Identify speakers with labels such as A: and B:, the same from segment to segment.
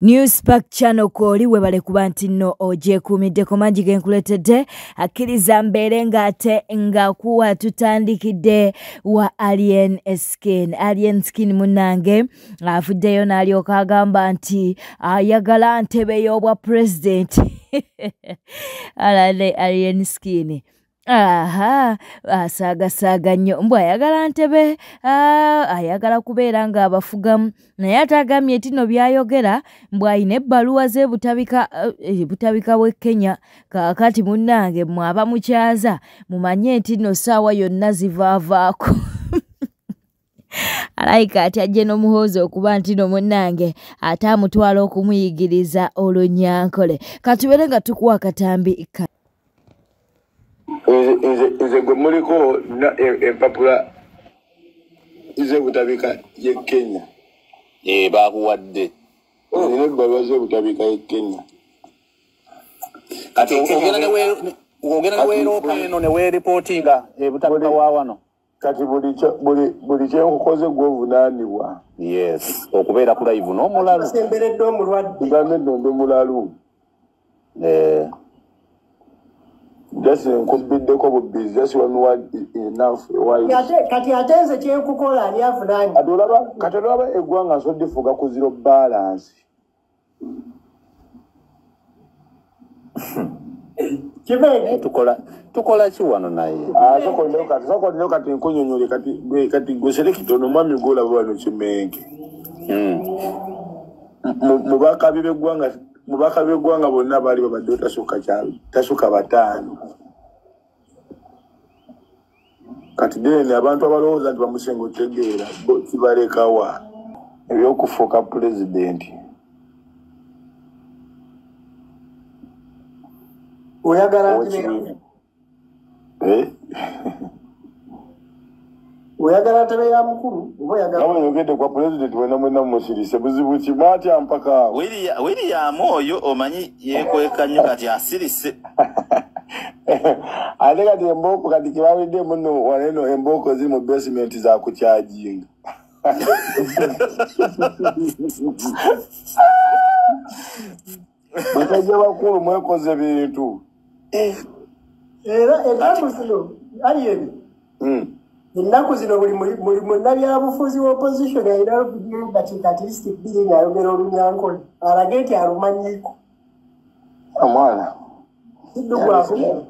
A: Newspack channel koli webale kuba nti nno ogyekuumiddeko mangi genkuletedde akkiriza mbeere ng'ate nga kuwa tutandikidde wa Alien Skin munnange afuddeyo n'alyoka agamba nti ayagala ntebe y'obwa president alale Alien Skin. Aha, saaga nnyo mbwa ayagala ntebe ayagala kubeera nga abafugamu naye atagamye tino byayogera mbwa ayina ebbaluwa ze butabika bwe Kenya kaakati munnange mwaba mukyaza mumanye nti nno ssaawa yonna zivaavaako alayika ati ajje n'omuhoozi okuba nti no munnange ate amutwala okumuyigiriza olunyankole katubeere nga tukuwa akatambi
B: Nze gwe muliko empapula z'obutabika ye Kenya.
C: Bakuwadde.
B: Nina ebbaluwa z'obutabika ye Kenya.
C: Kati ogenda ne weeropa eno ne weeripotinga ebutabika wa wano.
B: Kati buli kyenkukoze gw'ovunaanibwa.
C: Yes, okubeera ku live n'omulalu.
D: Asemberedde omulwadde.
B: Ngambe nno ndi mulalu. Just nkubiddeko bubbizi, just when we want enough.
D: Kati atenze kyenkukola ani avunaanyi.
B: Kati olaba eggwanga nso difuga ku zero balance.
D: Kibenge
C: tukola ki wano naye?
B: Sokolero kati nkunyonyole kati gwesere kitono mwami gwolaba wano Kimenge. Mubaka b'eggwanga bonna baali babadde tasukka bataano. Kati deni abantu abalowooza nti bamusenga otegeera kibalekawa ebyokufuuka pulezidenti.
D: oyagala ntebe ya mukulu oba oyagala
B: yogedde kwa pulezidenti wena mwena mumusirise buzibu ki mwatya mpaka
C: William oyo omanyi yeekweka nnyo kati asirise.
B: ate kati embooko kati kibawedde muno waneno embooko ziri mu basement za kukyajinga. Musajja bakulu mwekoze bintu.
D: era ennaku zino Alien ennaku zino buli munnabyabufuzi wa opposition alina okugenda kati bbiri ng'ayogera olunyankole alage nti alumanyiiko
B: Omwana
D: siddu gwaku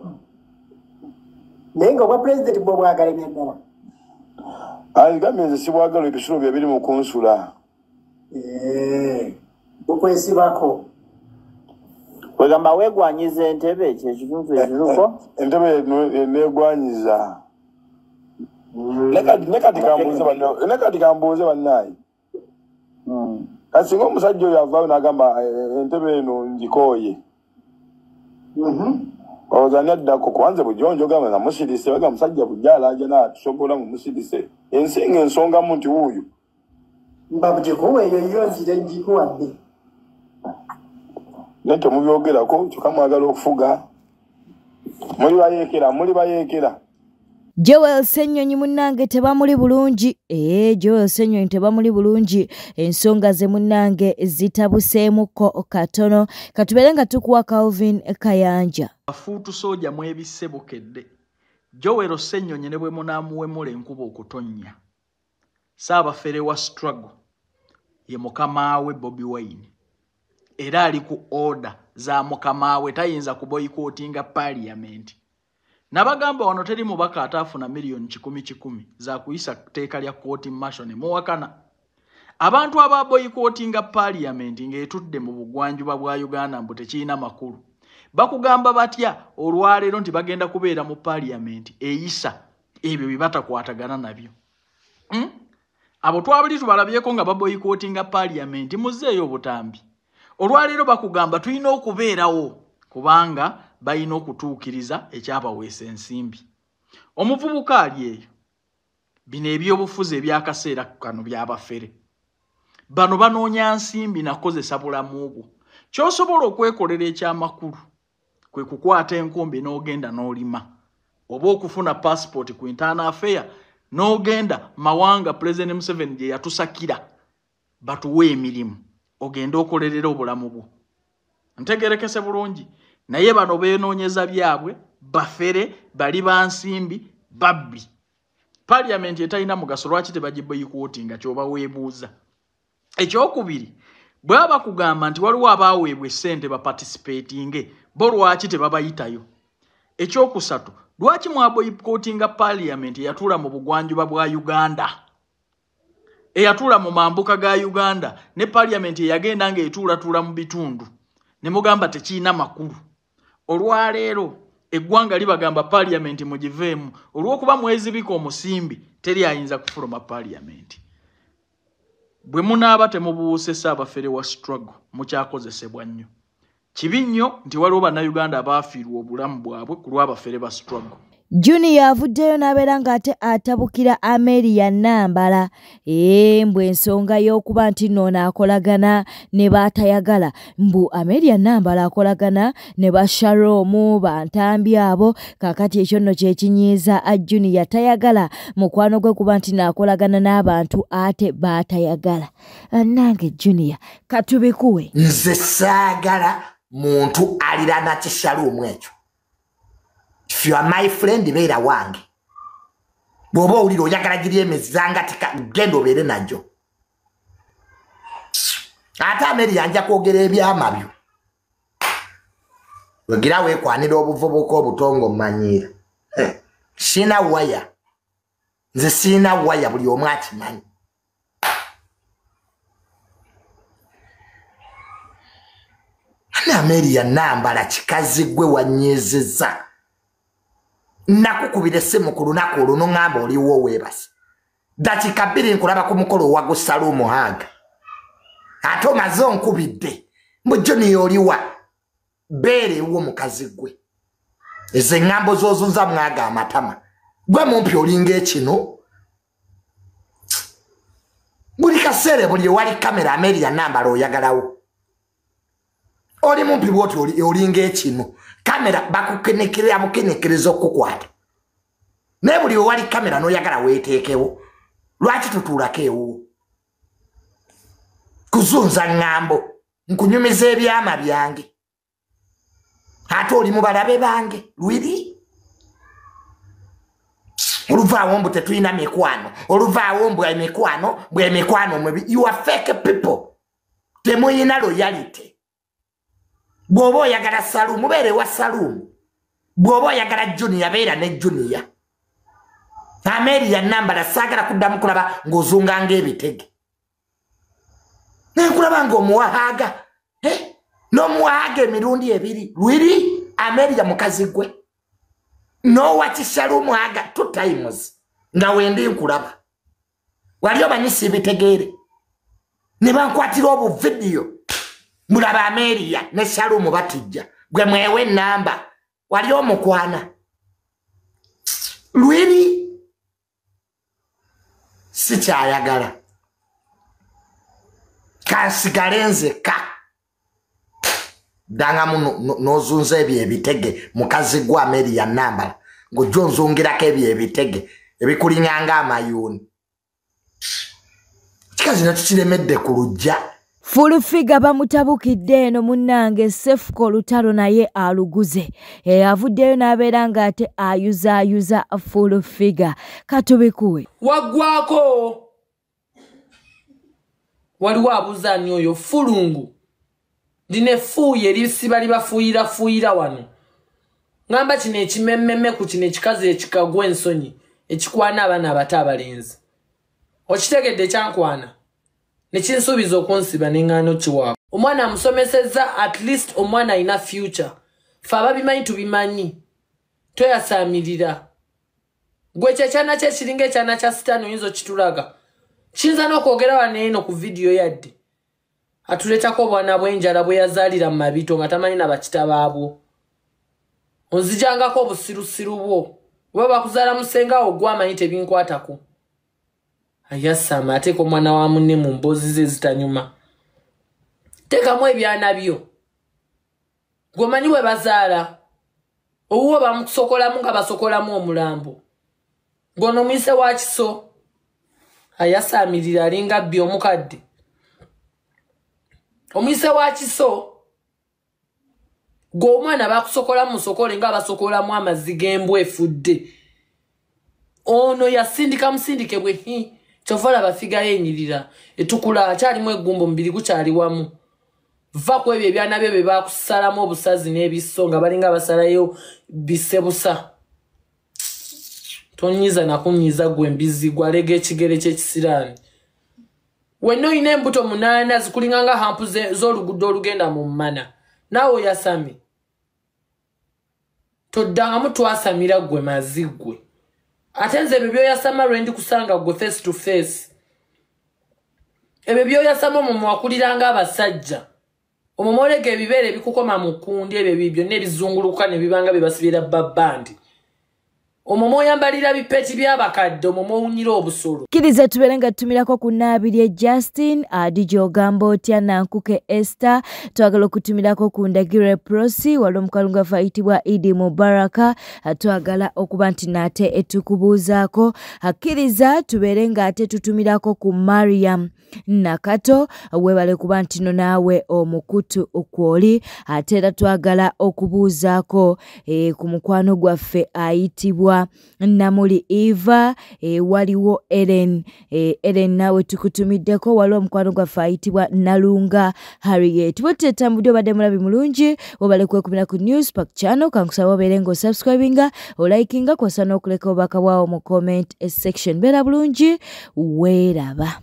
D: naye ng'obwa pulezidenti bwe bwagala ebyaddala
B: gambye nze sibwagala ebisulo bye biri mu kunsula.
D: bukwesibako
E: Wegamba wegwanyiza entebe kyekituntu ekiruko
B: entebe neegwanyiza. Nekati kambuuze bannaayi. Kati singa omusajja oyo avaayo n'agamba entebe eno ngikooye. Ozanya addako kubanze bujonjo gamba namusirise baga musajja bujjala aja n'atusobola mumusirise. Ensinga ensongamu nti wuuyo.
D: mbabugikuwa eyo yo nzire ngikuwadde.
B: Nete mubyogerako kyokka mwagala okufuga. Muli bayeekera.
A: Joel Ssenyonyi munnange tebamuli bulungi. Joel Ssenyonyi tebamuli bulungi. Ensonga ze munnange zitabuseemuko katono. Katubeere nga tukuwa Calvin Kayanja.
F: Afuutu soja mwebissebukedde. Joel Ssenyonyi ne bwe munaamuwemula enkuba okutonnya. Saabafere wa struggle ye mukamaawe Bobi Wine. Era ali ku order za mukamaawe tayinza kuboyikootinga parliament. Nabagamba wano teri mubaka ataafuna million 10 za kuyisa tteeka lya court martial ne muwakana. Abantu ababoyikootinga parliament ng'etudde mu bugwanjuba bwa Uganda mbu tekiina makulu. Bakugamba batya olwaleero nti bagenda kubeera mu parliament eyisa ebyo bye batakwatagana nabyo. Abo twabali tubalabyeko nga baboyikootinga parliament muzzeeyo obutambi. Olwaleero bakugamba tulina okubeerawo kubanga balina okutuukiriza ekyabaweesa ensimbi. Omuvubuka ali eyo bino ebyobufuzi ebyakaseera kano byabafere. Bano banoonya nsimbi nakozesa bulamu bwo. Ky'osobola okwekolera ekyamakulu kwe kukwata enkumbi n'ogenda n'olima. Oba okufuna passport ku internal affair n'ogenda mawanga President Museveni gye yatusakira batuwe emirimu. ogenda okolerera obulamu bwo. Ntegerekese bulungi. Naye bano beenoonyeza byabwe, bafere, bali bansimbi, babbi. Parliament etalina mugaso lwaki tebagiboyikootinga ky'oba weebuuza. Ekyokubiri, bw'aba kugamba nti waliwo abaaweebwa essente baparticipatinge, bo lwaki tebabayitayo. Ekyokusatu, lwaki mwaboyikootinga Parliament eyatuula mu bugwanjuba bwa Uganda, eyatuula mu mambuka ga Uganda, ne Parliament eyagenda ng'etuulatuula mu bitundu, ne mugamba tekiina makulu. Olwaleero eggwanga libagamba Parliament mugiveemu, olw'okuba mwezibika omusimbi teri ayinza kufuluma Parliament. Bwe munaaba temubuuse Ssaabafere wa struggle mukyakozesebwa nnyo. Kibi nnyo nti waliwo bannayuganda abaafiirwa obulamu bwabwe ku lw'abafere ba struggle.
A: Junior avuddeyo n'abeera ng'ate atabukira Amelia Nambala mbu ensonga y'okuba nti nno akolagana ne baatayagala mbu Amelia Nambala akolagana ne ba Shalom bantambi abo kakati ekyo nno kyekinyiiza Junior tayagala mukwano gwe kuba nti naakolagana n'abantu ate baatayagala. Nange Junior katubikuwe
G: nze saagala muntu alirana Shalom ekyo. If you are my friend, beera wange. Bwoba oliro oyagala giri emezanga tika gendo beere najo. Ate Amelia anja kwogera ebyama byo. Wegira weekwanira obuvubuka obutongo mmanyiira. Sina waya. Nze sina waya buli omu akimanyi. Amelia Nambala kikazi gwe wanyeezezza. Nakukubira essimu ku lunaku olwo n'oŋŋamba oliwo weebase. Dakika bbiri nkulaba ku mukolo wa Shalom Haga. Ate omaze onkubidde. Mbu Junior oliwa. Beere wo mukazi gwe. Ezo eŋŋambo z'ozunza mwaga amatama. Gwe mumpi olinga ekino. Buli kaseera buli ewali kamera Amelia Nambala oyagalawo. Oli mumpi bwoti olinga ekino. Kamera bakukenekera bukenekerezo okukwata. Ne buli wali kamera no yagala weeteekewo. Lwaki tutuulako ewo? Kuzunza ngambo. Nkunyumiza ebyama byange. Ate oli mu balabe bange. Lwiri? Oluvaawo mbu tetulina mikwano. Oluvaawo mbu emikwano. Bwe emikwano mwebi. You are fake people. Temuyina loyalty. Bwoba oyagala Shalom mubeere wa Shalom. Bwoba oyagala Junior beera ne Junior. Amelia Nambala saagala kuddamu kulaba ng'ozunganga ebitege. Nenkulaba ng'omuwahaaga. N'omuwahaaga emirundi ebiri. Lwiri Amelia mukazi gwe. N'owa Shalom Haga 2 times. Nga wendi nkulaba. Wali obanyisa ebitegeere. Ne bankwatira obu video. Mulaba Amelia ne Shalom batijja. Gwe mwewe namba. Wali omukwana. Lwiri. Sikyayagala. Kansigalenze ka. Danga muno nozunza ebyo ebitege. Mukazi gwa Amelia Nambala. Ng'ojjo nzungirako ebyo ebitege. Ebikulinganga amayuni. Kikazi nakyo kiremedde ku lujja.
A: Full figure bamutabukidde eno munnange Sefuko Lutalo naye aluguze. Avuddeyo n'abeera ng'ate ayuza full figure. Katubikuwe.
H: Waggwako. Waliwo abuzaani oyo fulungu. Dine fuuye lisiba libafuuyira wano. Ngamba kino ekimemmeme ku kino ekikazi ekikagwa ensonyi. Ekikwana abaana abato abalenzi. Okitegedde kyankwana. Nekinsuubiza okunsiba n'engano kiwaako. Omwana amusomesezza at least omwana alina future. Fe ababimanyi tubimanyi. Toyasaamirira. Gwe kyekyana kye kiringa ekyana kya sitaani oyinza okitulaga. Kiyinza n'okwogera wano eno ku vidiyo yadde. Atuleetako obwana bw'enjala bwe yazaalira mu mabito nga tamanyi na bakita baabwo. Onzijangako obusirusiru bwo. Bwe bakuzaala musengawo gw'amanyi tebinkwatako. Ayasama ateeka omwana wa munne mu mboozi ze zitanyuma. Teekamu ebyana byo. Gwomanyi bwe bazaala. Owuwo bamusokolamu nga basokolamu omulambo. Ngono mwise wa kiso. Ayasaamirira alinga bbi omukadde. Omuyise wa Kiso g'omwana bakusokola musokole nga basokolamu amazzi g'embwa efudde. Ono yasindika musindike bwe kyovala bafiga yenyirira etukula akyalimu eggumbo mubiri gukyali wamu. Va ku ebyo ebyana byo bye bakusalamu obusazi n'ebiso nga balinga basalayo bisebusa. Tonyiza nakunyiza gwe mbizi gwalega ekigere ky'ekisiraani. Wenno ine embuto 8 zikulinganga hampu z'oluguudo olugenda mu mmana. Naawe yasami. Toddangamu twasamira gwe mazigwe. Ate nze ebyo byoyasama lwe ndi kusanga gwe face to face. Ebyo byoyasama omwo wakuliranga abasajja. Omomolege ebibeere bikukoma mu kundi ebyo bibyo n'ebizunguluka ne bibanga bibasibira babandi. Omomo yambalira bipeti by'abakadde omomo unyira obusolo.
A: Kiriza tuberenga tumirako ku Nabirye Justin, DJ Ogambo otya Nankuke Esther, twagala okutumirako ku Ndagire Prosi, wali omukalungu afayitibwa Idi Mubaraka, twagala okuba nti nate etukubuuzaako. Kiriza tuberenga ate tutumirako ku Mariam Nakato, webale kuba nti no naawe omukutu okwoli, ate era twagala okubuuzaako ku mukwano gwaffe ayitibwa Namuli Eva, waliwo Ellen. Ellen nawe tukutumiddeko, waliwo omukwano gwaffe ayitibwa Nalunga Harriet. Bote tambudde obadde mulabi mulungi, wabale kwekumira ku Newspark channel, kankusaba obeere ng'osubscribinga, olikinga, kwasa n'okuleka obubaka bwawo mu comment section. Beera bulungi, weeraba.